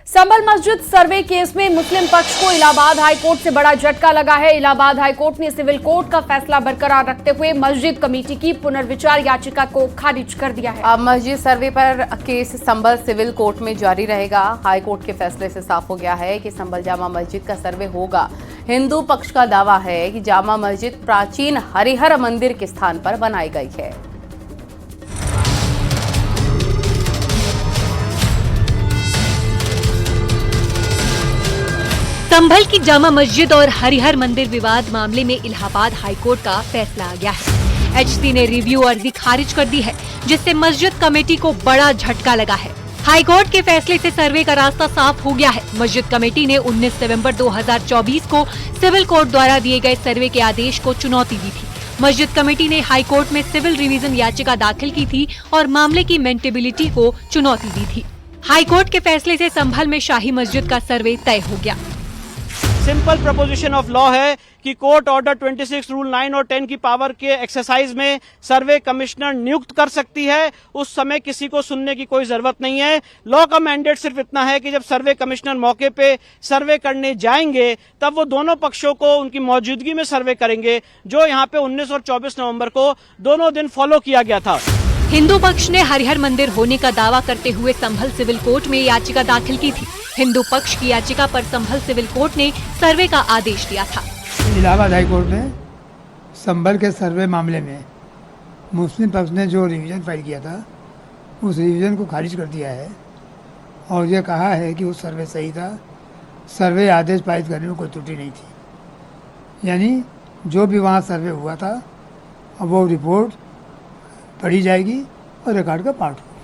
संभल मस्जिद सर्वे केस में मुस्लिम पक्ष को इलाहाबाद हाईकोर्ट से बड़ा झटका लगा है। इलाहाबाद हाईकोर्ट ने सिविल कोर्ट का फैसला बरकरार रखते हुए मस्जिद कमेटी की पुनर्विचार याचिका को खारिज कर दिया है। अब मस्जिद सर्वे पर केस संभल सिविल कोर्ट में जारी रहेगा। हाईकोर्ट के फैसले से साफ हो गया है कि संभल जामा मस्जिद का सर्वे होगा। हिंदू पक्ष का दावा है कि जामा मस्जिद प्राचीन हरिहर मंदिर के स्थान पर बनाई गई है। संभल की जामा मस्जिद और हरिहर मंदिर विवाद मामले में इलाहाबाद हाईकोर्ट का फैसला आ गया है। एचसी ने रिव्यू अर्जी खारिज कर दी है, जिससे मस्जिद कमेटी को बड़ा झटका लगा है। हाईकोर्ट के फैसले से सर्वे का रास्ता साफ हो गया है। मस्जिद कमेटी ने 19 नवंबर 2024 को सिविल कोर्ट द्वारा दिए गए सर्वे के आदेश को चुनौती दी थी। मस्जिद कमेटी ने हाईकोर्ट में सिविल रिवीजन याचिका दाखिल की थी और मामले की मेंटेबिलिटी को चुनौती दी थी। हाईकोर्ट के फैसले से संभल में शाही मस्जिद का सर्वे तय हो गया। सिंपल प्रपोजिशन ऑफ लॉ है कि कोर्ट ऑर्डर 26 रूल 9 और 10 की पावर के एक्सरसाइज में सर्वे कमिश्नर नियुक्त कर सकती है। उस समय किसी को सुनने की कोई जरूरत नहीं है। लॉ का मैंडेट सिर्फ इतना है कि जब सर्वे कमिश्नर मौके पे सर्वे करने जाएंगे तब वो दोनों पक्षों को उनकी मौजूदगी में सर्वे करेंगे, जो यहाँ पे 19 और 24 नवंबर को दोनों दिन फॉलो किया गया था। हिंदू पक्ष ने हरिहर मंदिर होने का दावा करते हुए संभल सिविल कोर्ट में याचिका दाखिल की थी। हिंदू पक्ष की याचिका पर संभल सिविल कोर्ट ने सर्वे का आदेश दिया था। इलाहाबाद हाई कोर्ट ने संभल के सर्वे मामले में मुस्लिम पक्ष ने जो रिवीजन फाइल किया था उस रिवीजन को खारिज कर दिया है और ये कहा है कि वो सर्वे सही था। सर्वे आदेश पारित करने में कोई त्रुटि नहीं थी, यानी जो भी वहाँ सर्वे हुआ था अब वो रिपोर्ट पढ़ी जाएगी और रिकॉर्ड का पार्ट होगा।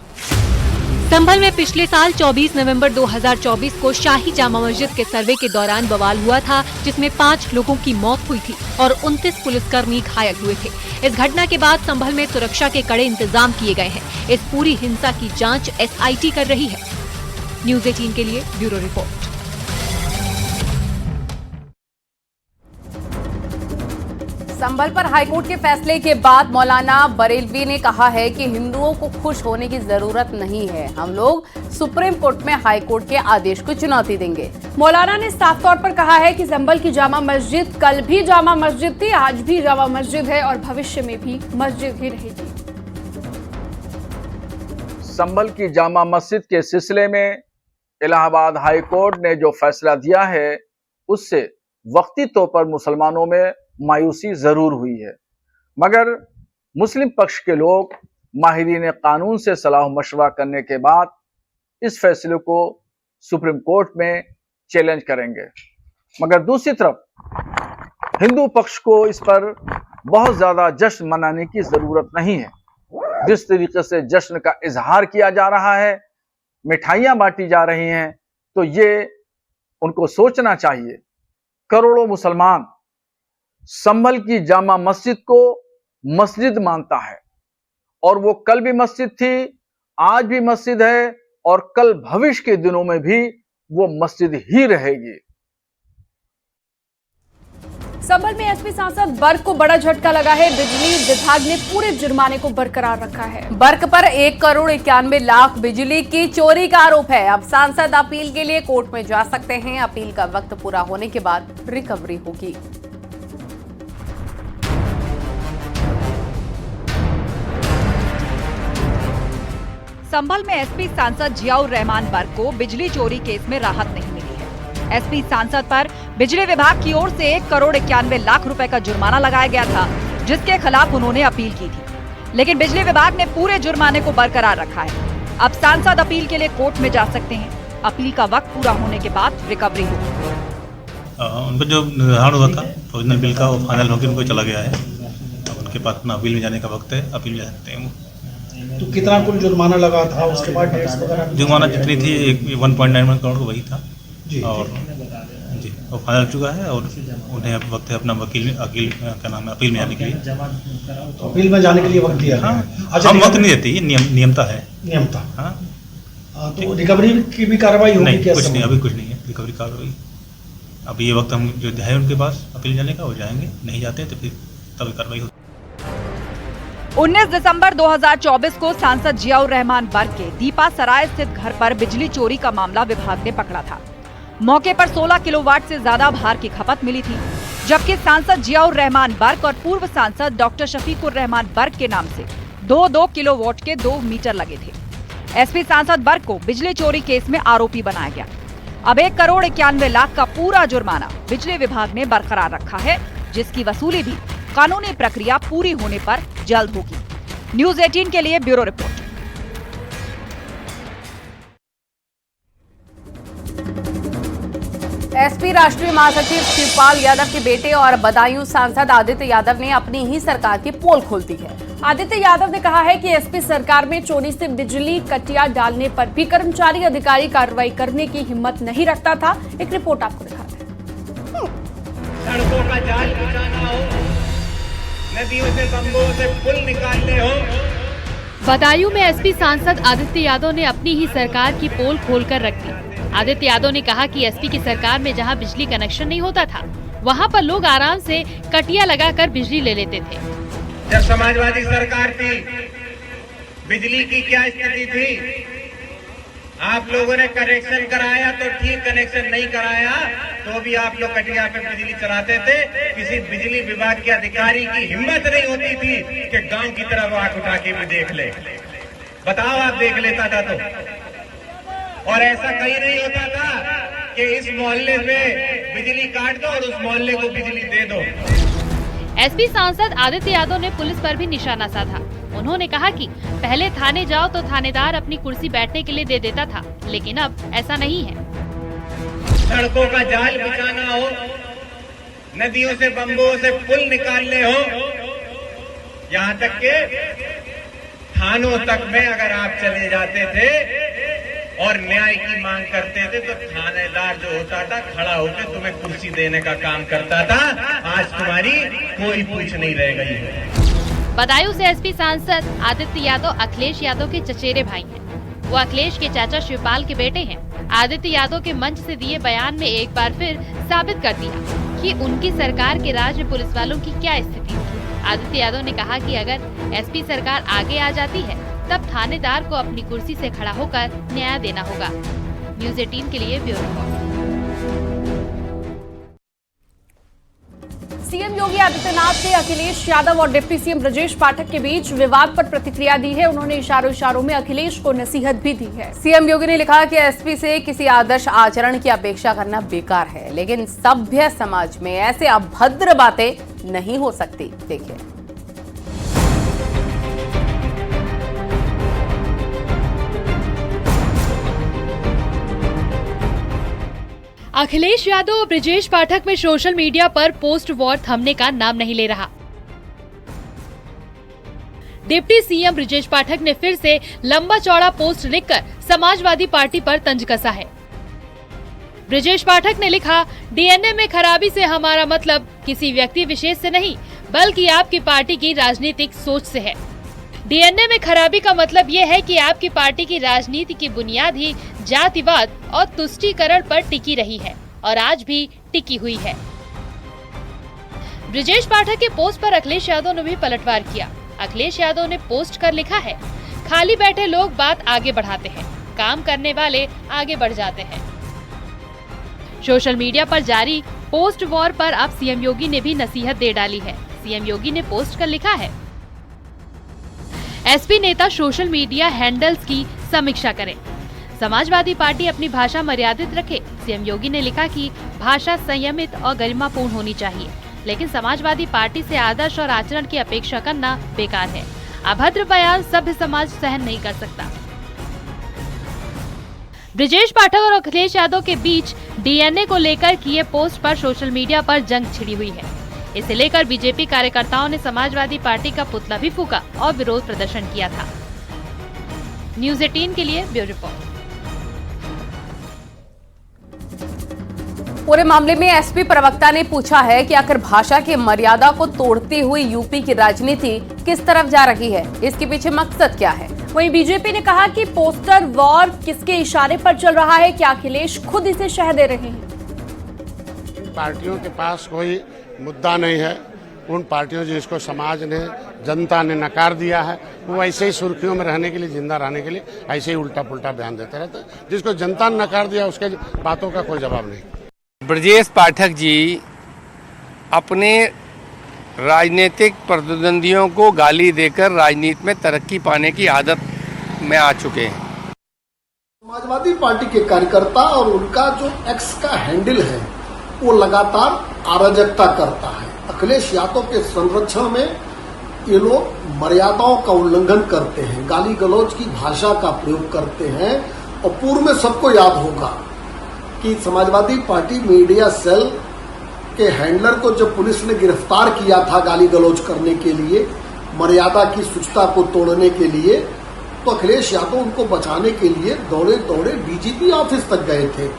संभल में पिछले साल 24 नवंबर 2024 को शाही जामा मस्जिद के सर्वे के दौरान बवाल हुआ था, जिसमें 5 लोगों की मौत हुई थी और 29 पुलिसकर्मी घायल हुए थे। इस घटना के बाद संभल में सुरक्षा के कड़े इंतजाम किए गए हैं। इस पूरी हिंसा की जांच एसआईटी कर रही है। न्यूज़ 18 के लिए ब्यूरो रिपोर्ट। संभल पर हाईकोर्ट के फैसले के बाद मौलाना बरेलवी ने कहा है कि हिंदुओं को खुश होने की जरूरत नहीं है। हम लोग सुप्रीम कोर्ट में हाईकोर्ट के आदेश को चुनौती देंगे। मौलाना ने साफ तौर पर कहा है कि संभल की जामा मस्जिद कल भी जामा मस्जिद थी, आज भी जामा मस्जिद है और भविष्य में भी मस्जिद ही रहेगी। संभल की जामा मस्जिद के सिलसिले में इलाहाबाद हाई कोर्ट ने जो फैसला दिया है उससे वक्ती तौर पर मुसलमानों में मायूसी जरूर हुई है, मगर मुस्लिम पक्ष के लोग माहिरीन कानून से सलाह मशवरा करने के बाद इस फैसले को सुप्रीम कोर्ट में चैलेंज करेंगे। मगर दूसरी तरफ हिंदू पक्ष को इस पर बहुत ज्यादा जश्न मनाने की जरूरत नहीं है। जिस तरीके से जश्न का इजहार किया जा रहा है, मिठाइयां बांटी जा रही हैं, तो ये उनको सोचना चाहिए। करोड़ों मुसलमान संभल की जामा मस्जिद को मस्जिद मानता है और वो कल भी मस्जिद थी, आज भी मस्जिद है और कल भविष्य के दिनों में भी वो मस्जिद ही रहेगी। संभल में एसपी सांसद बर्क को बड़ा झटका लगा है। बिजली विभाग ने पूरे जुर्माने को बरकरार रखा है। बर्क पर 1,91,00,000 बिजली की चोरी का आरोप है। अब सांसद अपील के लिए कोर्ट में जा सकते हैं। अपील का वक्त पूरा होने के बाद रिकवरी होगी। संभल में एसपी सांसद जियाउर रहमान बर्क को बिजली चोरी केस में राहत नहीं मिली है। एसपी सांसद पर बिजली विभाग की ओर से 1,91,00,000 रुपए का जुर्माना लगाया गया था, जिसके खिलाफ उन्होंने अपील की थी, लेकिन बिजली विभाग ने पूरे जुर्माने को बरकरार रखा है। अब सांसद अपील के लिए कोर्ट में जा सकते हैं। अपील का वक्त पूरा होने के बाद रिकवरी होगी। उनको जो निर्धारण हुआ था प्रोविजनल बिल का, वो फाइनल होकर उनको चला गया है। अब उनके पास अपना अपील में जाने का वक्त है, अपील में जा सकते हैं। तो कितना कुल जुर्माना लगा था, उसके बाद डेट्स वगैरह? जुर्माना जितनी थी 1.91 करोड़ को वही था जी, और जी वो फाइनल चुका है और उन्हें अब वक्त है अपना अपील में जाने के लिए। तो अपील में जाने के लिए वक्त दिया? हाँ, हम वक्त नहीं देते, ये नियमता है। नियमता, हाँ। तो रिकवरी की भी कार्रवाई होगी? नहीं, कुछ नहीं, अभी कुछ नहीं है रिकवरी कार्रवाई। अभी ये वक्त हम जो है उनके पास अपील जाने का, वो जाएंगे, नहीं जाते तो फिर तभी कार्रवाई होगी। 19 दिसंबर 2024 को सांसद जियाउर रहमान बर्क के दीपा सराय स्थित घर पर बिजली चोरी का मामला विभाग ने पकड़ा था। मौके पर 16 किलोवाट से ज्यादा भार की खपत मिली थी, जबकि सांसद जियाउर रहमान बर्क और पूर्व सांसद डॉक्टर शफीकुर रहमान बर्क के नाम से 2-2 किलोवाट के 2 मीटर लगे थे। एसपी सांसद बर्क को बिजली चोरी केस में आरोपी बनाया गया। अब 1,91,00,000 का पूरा जुर्माना बिजली विभाग ने बरकरार रखा है, जिसकी वसूली भी कानूनी प्रक्रिया पूरी होने पर जल्द होगी। न्यूज़ 18 के लिए ब्यूरो रिपोर्ट। एसपी राष्ट्रीय महासचिव शिवपाल यादव के बेटे और बदायूं सांसद आदित्य यादव ने अपनी ही सरकार की पोल खोल दी है। आदित्य यादव ने कहा है कि एसपी सरकार में चोरी से बिजली कटिया डालने पर भी कर्मचारी अधिकारी कार्रवाई करने की हिम्मत नहीं रखता था। एक रिपोर्ट आपको दिखाते हैं। सड़कों का जाल बिछाना हो, नदियों से बंबों से पुल निकालने हो। बदायूं में एसपी सांसद आदित्य यादव ने अपनी ही सरकार की पोल खोलकर रख दी। आदित्य यादव ने कहा कि एसपी की सरकार में जहां बिजली कनेक्शन नहीं होता था, वहां पर लोग आराम से कटिया लगाकर बिजली ले लेते थे। जब समाजवादी सरकार थी, बिजली की क्या स्थिति थी? आप लोगों ने कनेक्शन कराया तो ठीक, कनेक्शन नहीं कराया तो भी आप लोग कटिया पे बिजली चलाते थे। किसी बिजली विभाग के अधिकारी की हिम्मत नहीं होती थी कि गांव की तरफ आंख उठा के भी देख ले। बताओ, आप देख लेता था तो? और ऐसा कहीं नहीं होता था कि इस मोहल्ले में बिजली काट दो और उस मोहल्ले को बिजली दे दो। एसपी सांसद आदित्य यादव ने पुलिस पर भी निशाना साधा। उन्होंने कहा कि पहले थाने जाओ तो थानेदार अपनी कुर्सी बैठने के लिए दे देता था, लेकिन अब ऐसा नहीं है। सड़कों का जाल बिछाना हो, नदियों से बंबों से पुल निकालने हो, यहाँ तक के थानों तक में अगर आप चले जाते थे और न्याय की मांग करते थे तो थानेदार जो होता था खड़ा होकर तुम्हें कुर्सी देने का काम करता था। आज तुम्हारी कोई पूछ नहीं रह गई है। बदायूं से एसपी सांसद आदित्य यादव अखिलेश यादव के चचेरे भाई हैं। वो अखिलेश के चाचा शिवपाल के बेटे हैं। आदित्य यादव के मंच से दिए बयान में एक बार फिर साबित कर दिया कि उनकी सरकार के राज में पुलिस वालों की क्या स्थिति थी। आदित्य यादव ने कहा कि अगर एसपी सरकार आगे आ जाती है तब थानेदार को अपनी कुर्सी से खड़ा होकर न्याय देना होगा। न्यूज़ 18 के लिए bureau report. CM Yogi Adityanath ने अखिलेश यादव और डिप्टी सीएम ब्रजेश पाठक के बीच विवाद पर प्रतिक्रिया दी है। उन्होंने इशारों में अखिलेश को नसीहत भी दी है। सीएम योगी ने लिखा कि एसपी से किसी आदर्श आचरण की अपेक्षा करना बेकार है, लेकिन सभ्य समाज में ऐसे अभद्र बातें नहीं हो सकती। देखिए, अखिलेश यादव और ब्रजेश पाठक में सोशल मीडिया पर पोस्ट वॉर थमने का नाम नहीं ले रहा। डिप्टी सीएम ब्रजेश पाठक ने फिर से लंबा चौड़ा पोस्ट लिखकर समाजवादी पार्टी पर तंज कसा है। ब्रजेश पाठक ने लिखा, डीएनए में खराबी से हमारा मतलब किसी व्यक्ति विशेष से नहीं, बल्कि आपकी पार्टी की राजनीतिक सोच से है। डीएनए में खराबी का मतलब ये है कि आपकी पार्टी की राजनीति की बुनियाद ही जातिवाद और तुष्टीकरण पर टिकी रही है और आज भी टिकी हुई है। ब्रजेश पाठक के पोस्ट पर अखिलेश यादव ने भी पलटवार किया। अखिलेश यादव ने पोस्ट कर लिखा है, खाली बैठे लोग बात आगे बढ़ाते हैं, काम करने वाले आगे बढ़ जाते हैं। सोशल मीडिया पर जारी पोस्ट वॉर पर अब सीएम योगी ने भी नसीहत दे डाली है। सीएम योगी ने पोस्ट कर लिखा है, एसपी नेता सोशल मीडिया हैंडल्स की समीक्षा करें, समाजवादी पार्टी अपनी भाषा मर्यादित रखे। सीएम योगी ने लिखा कि भाषा संयमित और गरिमापूर्ण होनी चाहिए, लेकिन समाजवादी पार्टी से आदर्श और आचरण की अपेक्षा करना बेकार है। अभद्र बयान सभ्य समाज सहन नहीं कर सकता। ब्रजेश पाठक और अखिलेश यादव के बीच डीएनए को लेकर किए पोस्ट पर सोशल मीडिया पर जंग छिड़ी हुई है। इसे लेकर बीजेपी कार्यकर्ताओं ने समाजवादी पार्टी का पुतला भी फूका और विरोध प्रदर्शन किया था। न्यूज़ 18 के लिए ब्यूरो रिपोर्ट। पूरे मामले में एसपी प्रवक्ता ने पूछा है कि आखिर भाषा की मर्यादा को तोड़ती हुई यूपी की राजनीति किस तरफ जा रही है, इसके पीछे मकसद क्या है। वहीं बीजेपी ने कहा कि पोस्टर वॉर किसके इशारे पर चल रहा है, क्या अखिलेश खुद इसे शह दे रहे हैं। पार्टियों के पास कोई मुद्दा नहीं है, उन पार्टियों जिसको समाज ने, जनता ने नकार दिया है, वो ऐसे ही सुर्खियों में रहने के लिए, जिंदा रहने के लिए ऐसे ही उल्टा पुल्टा बयान देते रहते हैं। जिसको जनता ने नकार दिया उसके बातों का कोई जवाब नहीं। ब्रजेश पाठक जी अपने राजनीतिक प्रतिद्वंदियों को गाली देकर राजनीति में तरक्की पाने की आदत में आ चुके हैं। समाजवादी पार्टी के कार्यकर्ता और उनका जो एक्स का हैंडल है वो लगातार अराजकता करता है। अखिलेश यादव के संरक्षण में ये लोग मर्यादाओं का उल्लंघन करते हैं, गाली गलौज की भाषा का प्रयोग करते हैं। और पूर्व में सबको याद होगा कि समाजवादी पार्टी मीडिया सेल के हैंडलर को जब पुलिस ने गिरफ्तार किया था गाली गलौज करने के लिए, मर्यादा की शुचिता को तोड़ने के लिए, तो अखिलेश यादव उनको बचाने के लिए दौड़े दौड़े डीजीपी ऑफिस तक गए थे।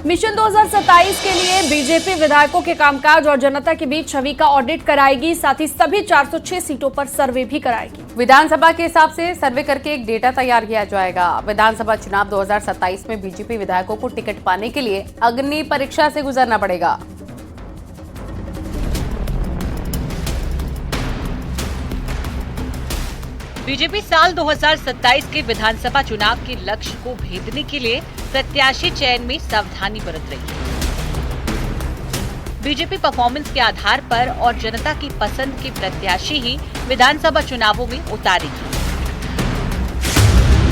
मिशन 2027 के लिए बीजेपी विधायकों के कामकाज और जनता के बीच छवि का ऑडिट कराएगी, साथ ही सभी 406 सीटों पर सर्वे भी कराएगी। विधानसभा के हिसाब से सर्वे करके एक डेटा तैयार किया जाएगा। विधानसभा चुनाव 2027 में बीजेपी विधायकों को टिकट पाने के लिए अग्नि परीक्षा से गुजरना पड़ेगा। बीजेपी साल 2027 के विधानसभा चुनाव के लक्ष्य को भेदने के लिए प्रत्याशी चयन में सावधानी बरत रही है। बीजेपी परफॉर्मेंस के आधार पर और जनता की पसंद के प्रत्याशी ही विधानसभा चुनावों में उतारेगी।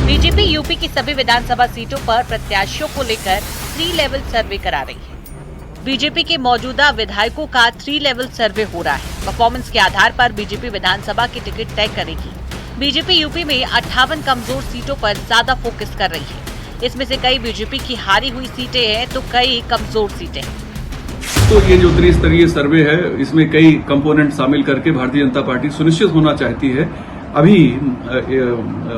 बीजेपी यूपी की सभी विधानसभा सीटों पर प्रत्याशियों को लेकर 3 लेवल सर्वे करा रही है। बीजेपी के मौजूदा विधायकों का 3 लेवल सर्वे हो रहा है। परफॉर्मेंस के आधार पर बीजेपी विधानसभा की टिकट तय करेगी। बीजेपी यूपी में 58 कमजोर सीटों पर ज्यादा फोकस कर रही है। इसमें से कई बीजेपी की हारी हुई सीटें हैं तो कई कमजोर सीटें हैं। तो ये जो त्रिस्तरीय सर्वे है, इसमें कई कंपोनेंट शामिल करके भारतीय जनता पार्टी सुनिश्चित होना चाहती है अभी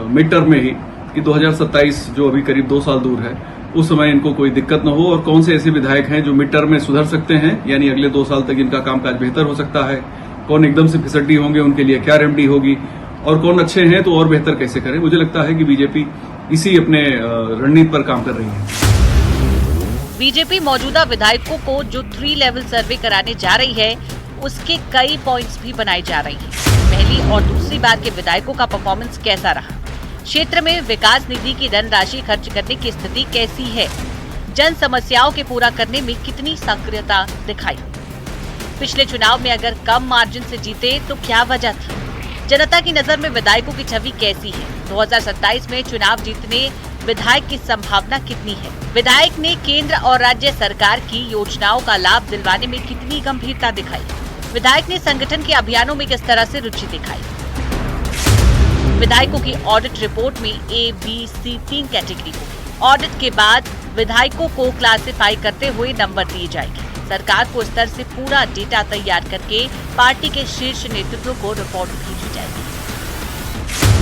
मिड टर्म में ही कि 2027 जो अभी करीब 2 साल दूर है, उस समय इनको कोई दिक्कत न हो। और कौन से ऐसे विधायक हैं जो मिड टर्म में सुधर सकते हैं, यानी अगले 2 साल तक इनका कामकाज बेहतर हो सकता है, कौन एकदम से फिसड्डी होंगे, उनके लिए क्या रेमेडी होगी, और कौन अच्छे हैं तो और बेहतर कैसे करें। मुझे लगता है कि बीजेपी इसी अपने रणनीति पर काम कर रही है। बीजेपी मौजूदा विधायकों को जो 3 लेवल सर्वे कराने जा रही है, उसके कई पॉइंट्स भी बनाए जा रही हैं। पहली और दूसरी बार के विधायकों का परफॉर्मेंस कैसा रहा, क्षेत्र में विकास निधि की धनराशि खर्च करने की स्थिति कैसी है, जन समस्याओं के पूरा करने में कितनी सक्रियता दिखाई, पिछले चुनाव में अगर कम मार्जिन से जीते तो क्या वजह थी, जनता की नजर में विधायकों की छवि कैसी है, 2027 में चुनाव जीतने विधायक की संभावना कितनी है, विधायक ने केंद्र और राज्य सरकार की योजनाओं का लाभ दिलवाने में कितनी गंभीरता दिखाई, विधायक ने संगठन के अभियानों में किस तरह से रुचि दिखाई। विधायकों की ऑडिट रिपोर्ट में A, B, C 3 कैटेगरी होगी। ऑडिट के बाद विधायकों को क्लासिफाई करते हुए नंबर दिए जाएंगे। सरकार को स्तर से पूरा डेटा तैयार करके पार्टी के शीर्ष नेतृत्व को रिपोर्ट भेजी जाएगी।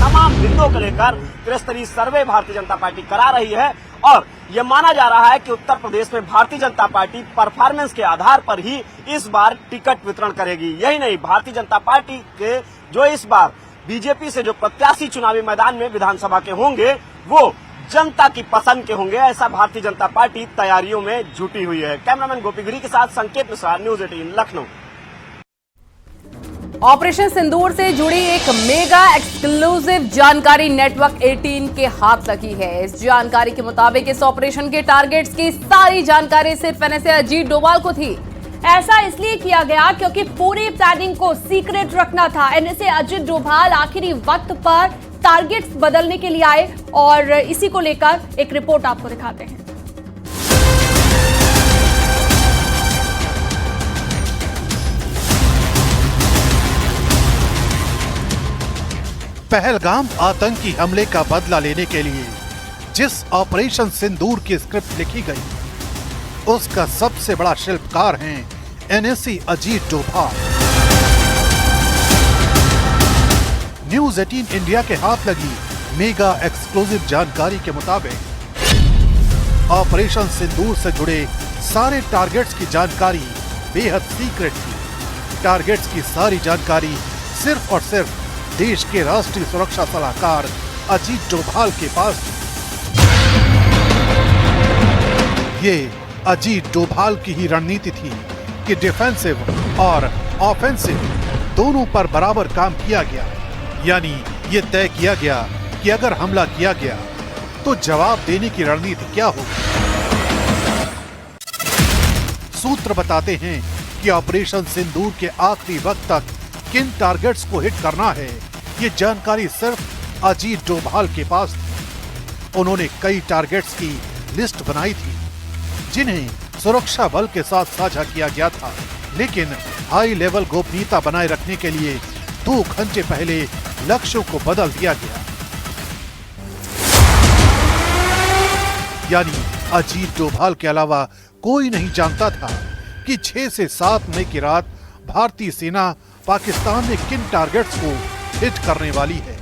तमाम बिंदुओं को लेकर त्रिस्तरीय सर्वे भारतीय जनता पार्टी करा रही है और ये माना जा रहा है कि उत्तर प्रदेश में भारतीय जनता पार्टी परफॉर्मेंस के आधार पर ही इस बार टिकट वितरण करेगी। यही नहीं, भारतीय जनता पार्टी के जो इस बार बीजेपी से जो प्रत्याशी चुनावी मैदान में विधानसभा के होंगे वो जनता की पसंद के होंगे, ऐसा भारतीय जनता पार्टी तैयारियों में जुटी हुई है। कैमरामैन गोपी गिरी के साथ संकेत मिश्रा, न्यूज 18 लखनऊ। ऑपरेशन सिंदूर से जुड़ी एक मेगा एक्सक्लूसिव जानकारी नेटवर्क 18 के हाथ लगी है। इस जानकारी के मुताबिक इस ऑपरेशन के टारगेट्स की सारी जानकारी सिर्फ एनएसए अजीत डोभाल को थी। ऐसा इसलिए किया गया क्योंकि पूरी प्लानिंग को सीक्रेट रखना था। एनएसए अजीत डोभाल आखिरी वक्त पर टारगेट्स बदलने के लिए आए और इसी को लेकर एक रिपोर्ट आपको दिखाते हैं। पहलगाम आतंकी हमले का बदला लेने के लिए जिस ऑपरेशन सिंदूर की स्क्रिप्ट लिखी गई, उसका सबसे बड़ा शिल्पकार हैं NSA Ajit Doval. News 18 India के हाथ लगी मेगा एक्सक्लूसिव जानकारी के मुताबिक ऑपरेशन सिंदूर से जुड़े सारे टारगेट्स की जानकारी बेहद सीक्रेट थी। टारगेट्स की सारी जानकारी सिर्फ और सिर्फ देश के राष्ट्रीय सुरक्षा सलाहकार अजीत डोभाल के पास थी। ये अजीत डोभाल की ही रणनीति थी कि डिफेंसिव और ऑफेंसिव दोनों पर बराबर काम किया गया। यानी ये तय किया गया कि अगर हमला किया गया तो जवाब देने की रणनीति क्या होगी। सूत्र बताते हैं कि ऑपरेशन सिंदूर के आखिरी वक्त तक किन टारगेट्स को हिट करना है, ये जानकारी सिर्फ अजीत डोभाल के पास थी। उन्होंने कई टारगेट्स की लिस्ट बनाई थी जिन्हें सुरक्षा बल के साथ साझा किया गया था, लेकिन हाई लेवल गोपनीयता बनाए रखने के लिए 2 घंटे पहले लक्ष्यों को बदल दिया गया। यानी अजीत डोभाल के अलावा कोई नहीं जानता था कि 6 से 7 मई की रात भारतीय सेना पाकिस्तान में किन टारगेट्स को हिट करने वाली है।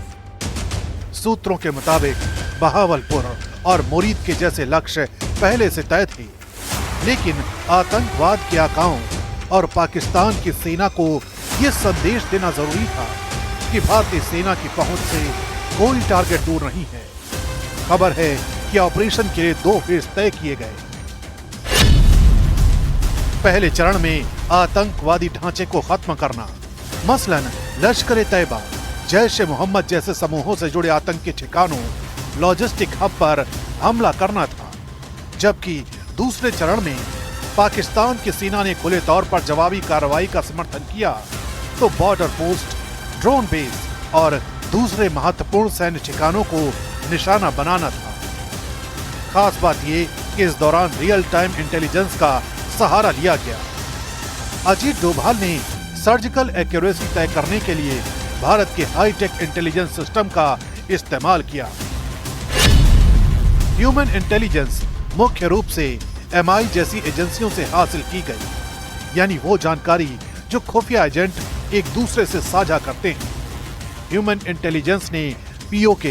सूत्रों के मुताबिक बहावलपुर और मुरीद के जैसे लक्ष्य पहले से तय थे, लेकिन आतंकवाद के आकाओं और पाकिस्तान की सेना को यह संदेश देना जरूरी था कि भारतीय सेना की पहुंच से कोई टारगेट दूर नहीं है। खबर है कि ऑपरेशन के लिए 2 फेज तय किए गए। पहले चरण में आतंकवादी ढांचे को खत्म करना, मसलन लश्कर-ए-तैयबा, जैश-ए-मोहम्मद जैसे समूहों से जुड़े आतंकी ठिकानों, लॉजिस्टिक हब पर हमला करना था। जबकि दूसरे चरण में पाकिस्तान की सेना ने खुले तौर पर जवाबी कार्रवाई का समर्थन किया तो बॉर्डर पोस्ट, ड्रोन बेस और दूसरे महत्वपूर्ण सैन्य ठिकानों को निशाना बनाना था। खास बात ये कि इस दौरान रियल टाइम इंटेलिजेंस का सहारा लिया गया। अजीत डोभाल ने सर्जिकल एक्यूरेसी तय करने के लिए भारत के हाईटेक इंटेलिजेंस सिस्टम का इस्तेमाल किया। ह्यूमन इंटेलिजेंस मुख्य रूप से MI जैसी एजेंसियों से हासिल की गई, यानी वो जानकारी जो खुफिया एजेंट एक दूसरे से साझा करते हैं। ह्यूमन इंटेलिजेंस ने POK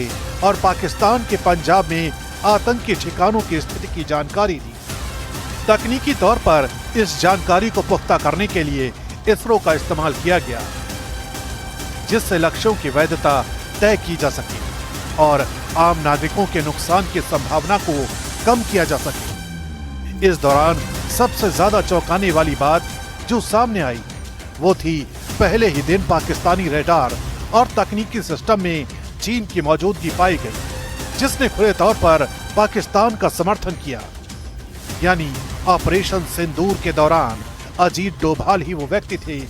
और पाकिस्तान के पंजाब में आतंकी ठिकानों की स्थिति की जानकारी दी। तकनीकी तौर पर इस जानकारी को पुख्ता करने के लिए इसरो का इस्तेमाल किया गया, जिससे लक्ष्यों की वैधता तय की जा सके और आम नागरिकों के नुकसान की संभावना को कम किया जा सके। इस दौरान सबसे ज्यादा चौंकाने वाली बात जो सामने आई वो थी पहले ही दिन पाकिस्तानी रडार और तकनीकी सिस्टम में चीन की मौजूदगी पाई गई, जिसने खुले तौर पर पाकिस्तान का समर्थन किया। यानी ऑपरेशन सिंदूर के दौरान अजीत डोभाल ही वो व्यक्ति थे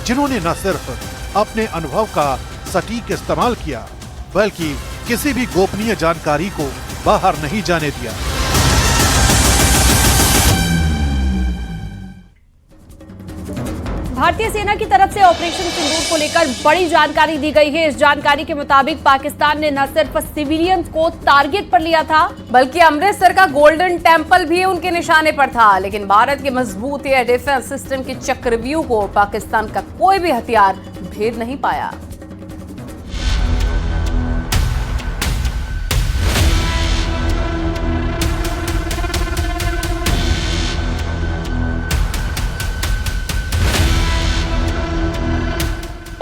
जिन्होंने न सिर्फ अपने अनुभव का सटीक इस्तेमाल किया, बल्कि किसी भी गोपनीय जानकारी को बाहर नहीं जाने दिया। भारतीय सेना की तरफ से ऑपरेशन सिंदूर को लेकर बड़ी जानकारी दी गई है। इस जानकारी के मुताबिक पाकिस्तान ने न सिर्फ सिविलियंस को टारगेट पर लिया था, बल्कि अमृतसर का गोल्डन टेम्पल भी उनके निशाने पर था। लेकिन भारत के मजबूत एयर डिफेंस सिस्टम के चक्रव्यूह को पाकिस्तान का कोई भी हथियार भेद नहीं पाया।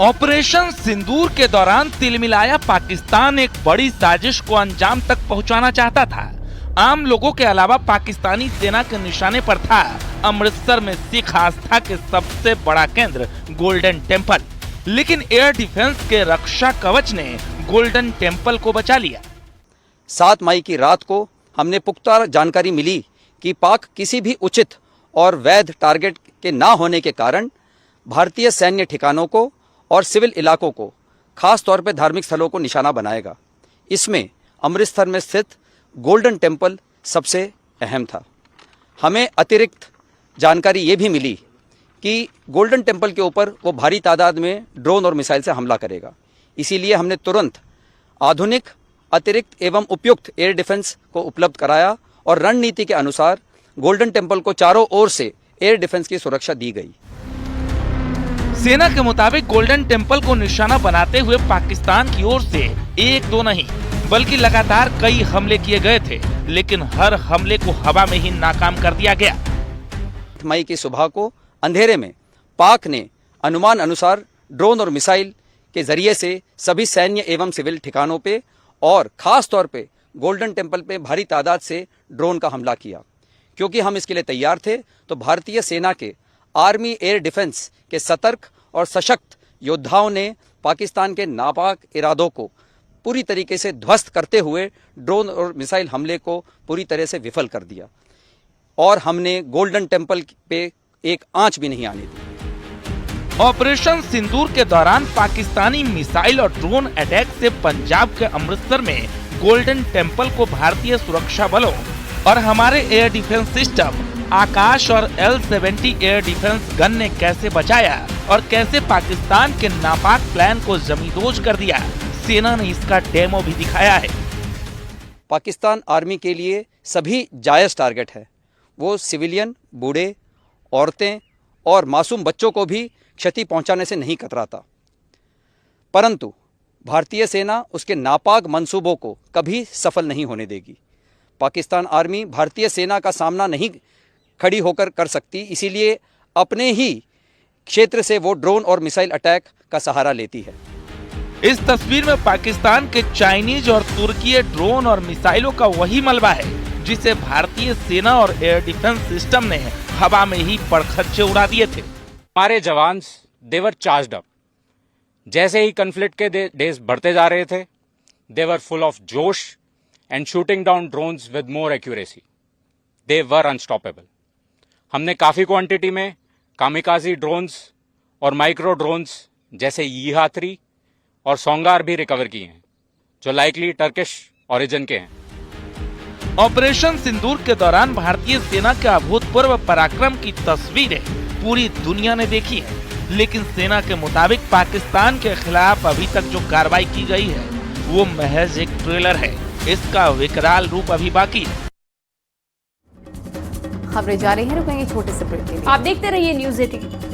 ऑपरेशन सिंदूर के दौरान तिलमिलाया पाकिस्तान एक बड़ी साजिश को अंजाम तक पहुंचाना चाहता था। आम लोगों के अलावा पाकिस्तानी सेना के निशाने पर था अमृतसर में सिख आस्था के सबसे बड़ा केंद्र गोल्डन टेम्पल। लेकिन एयर डिफेंस के रक्षा कवच ने गोल्डन टेम्पल को बचा लिया। 7 मई की रात को हमने पुख्ता जानकारी मिली कि पाक किसी भी उचित और वैध टारगेट के ना होने के कारण भारतीय सैन्य ठिकानों को और सिविल इलाकों को, खास तौर पर धार्मिक स्थलों को निशाना बनाएगा। इसमें अमृतसर में स्थित गोल्डन टेम्पल सबसे अहम था। हमें अतिरिक्त जानकारी ये भी मिली कि गोल्डन टेम्पल के ऊपर वो भारी तादाद में ड्रोन और मिसाइल से हमला करेगा। इसीलिए हमने तुरंत आधुनिक, अतिरिक्त एवं उपयुक्त एयर डिफेंस को उपलब्ध कराया और रणनीति के अनुसार गोल्डन टेम्पल को चारों ओर से एयर डिफेंस की सुरक्षा दी गई। सेना के मुताबिक गोल्डन टेम्पल को निशाना बनाते हुए पाकिस्तान की ओर से 1-2 नहीं बल्कि लगातार कई हमले किए गए थे, लेकिन हर हमले को हवा में ही नाकाम कर दिया गया। 8 मई की सुबह को अंधेरे में पाक ने अनुमान अनुसार ड्रोन और मिसाइल के जरिए से सभी सैन्य एवं सिविल ठिकानों पे और खास तौर पे गोल्डन टेम्पल पे भारी तादाद से ड्रोन का हमला किया। क्योंकि हम इसके लिए तैयार थे तो भारतीय सेना के आर्मी एयर डिफेंस के सतर्क और सशक्त योद्धाओं ने पाकिस्तान के नापाक इरादों को पूरी तरीके से ध्वस्त करते हुए ड्रोन और मिसाइल हमले को पूरी तरह से विफल कर दिया और हमने गोल्डन टेम्पल पे एक आंच भी नहीं आने दी। ऑपरेशन सिंदूर के दौरान पाकिस्तानी मिसाइल और ड्रोन अटैक से पंजाब के अमृतसर में गोल्डन टेम्पल को भारतीय सुरक्षा बलों और हमारे एयर डिफेंस सिस्टम आकाश और L-70 एयर डिफेंस गन ने कैसे बचाया और कैसे पाकिस्तान के नापाक प्लान को जमींदोज कर दिया, सेना ने इसका डेमो भी दिखाया है। पाकिस्तान आर्मी के लिए सभी जायज टारगेट है। वो सिविलियन, बूढ़े, औरतें और मासूम बच्चों को भी क्षति पहुंचाने से नहीं कतराता, परंतु भारतीय सेना उसके नापाक मंसूबों को कभी सफल नहीं होने देगी। पाकिस्तान आर्मी भारतीय सेना का सामना नहीं खड़ी होकर कर सकती, इसीलिए अपने ही क्षेत्र से वो ड्रोन और मिसाइल अटैक का सहारा लेती है। इस तस्वीर में पाकिस्तान के चाइनीज और तुर्की ड्रोन और मिसाइलों का वही मलबा है जिसे भारतीय सेना और एयर डिफेंस सिस्टम ने हवा में ही पड़खच्चे उड़ा दिए थे। हमारे जवान देवर चार्ज्ड अप। जैसे ही कन्फ्लिक्ट के डेज बढ़ते जा रहे थे, दे वर फुल ऑफ जोश and shooting down drones with more accuracy. They were unstoppable. हमने काफी क्वांटिटी में कामिकाजी ड्रोन्स और माइक्रो ड्रोन्स जैसे यीहा-3 और सोंगार भी रिकवर किए हैं, जो लाइकली टर्किश ओरिजिन के हैं। ऑपरेशन सिंदूर के दौरान भारतीय सेना के अभूतपूर्व पराक्रम की तस्वीरें पूरी दुनिया ने देखी है, लेकिन सेना के मुताबिक पाकिस्तान के खिलाफ अभी तक जो कार्रवाई की गई है वो महज एक ट्रेलर है। इसका विकराल रूप अभी बाकी है। खबरें जारी हैं, रुकेंगे छोटे से ब्रेक के लिए। आप देखते रहिए न्यूज़ 18।